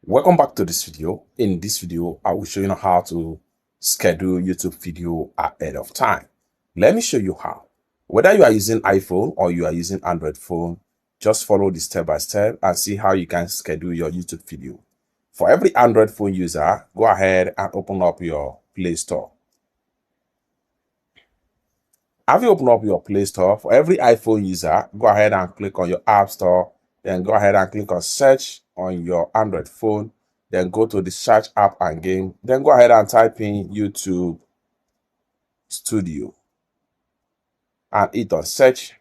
Welcome back to this video. In this video, I will show you how to schedule YouTube video ahead of time. Let me show you how. Whether you are using iPhone or you are using Android phone, just follow the step by step and see how you can schedule your YouTube video. For every Android phone user, go ahead and open up your Play Store. Have you opened up your Play Store? For every iPhone user, go ahead and click on your App Store. Then go ahead and click on search on your Android phone. Then go to the search app and game. Then go ahead and type in YouTube Studio and hit on search.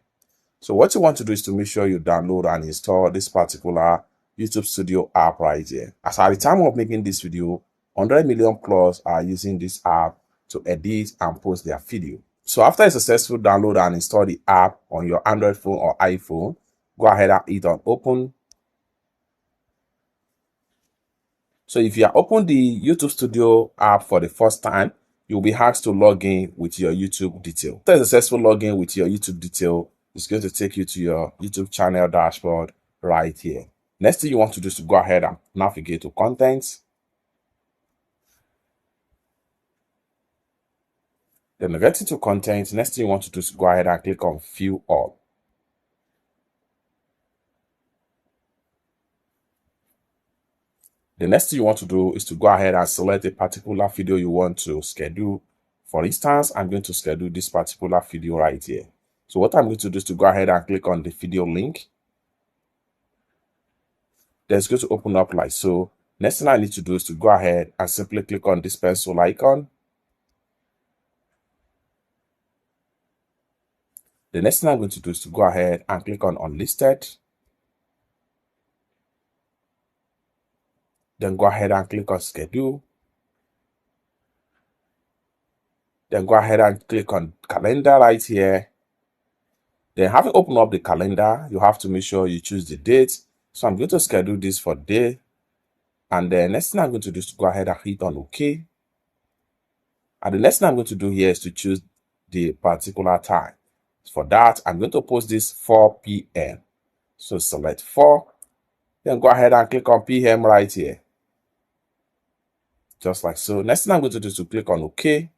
So what you want to do is to make sure you download and install this particular YouTube Studio app right here. As at the time of making this video, 100 million plus are using this app to edit and post their video. So after a successful download and install the app on your Android phone or iPhone, go ahead and hit on open. So if you are open the YouTube Studio app for the first time, you'll be asked to log in with your YouTube detail. After a successful login with your YouTube detail, it's going to take you to your YouTube channel dashboard right here. Next thing you want to do is to go ahead and navigate to content. Then get into content. Next thing you want to do is go ahead and click on view all. The next thing you want to do is to go ahead and select a particular video you want to schedule. For instance, I'm going to schedule this particular video right here. So what I'm going to do is to go ahead and click on the video link. Then it's going to open up like so. Next thing I need to do is to go ahead and simply click on this pencil icon. The next thing I'm going to do is to go ahead and click on unlisted. Then go ahead and click on schedule. Then go ahead and click on calendar right here. Then having opened up the calendar, you have to make sure you choose the date. So I'm going to schedule this for day. And the next thing I'm going to do is to go ahead and hit on OK. And the next thing I'm going to do here is to choose the particular time. For that, I'm going to post this 4 p.m. So select 4. Then go ahead and click on PM right here. Just like so. Next thing I'm going to do is to click on OK.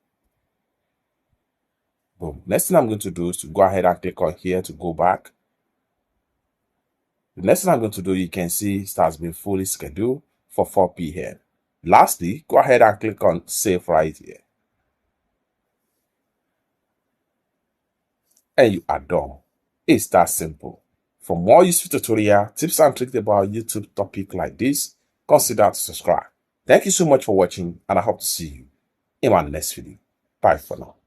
Boom. Next thing I'm going to do is to go ahead and click on here to go back. The next thing I'm going to do, you can see it has been fully scheduled for 4 p.m. Lastly, go ahead and click on save right here. And you are done. It's that simple. For more useful tutorial, tips and tricks about YouTube topic like this, consider to subscribe. Thank you so much for watching, and I hope to see you in my next video. Bye for now.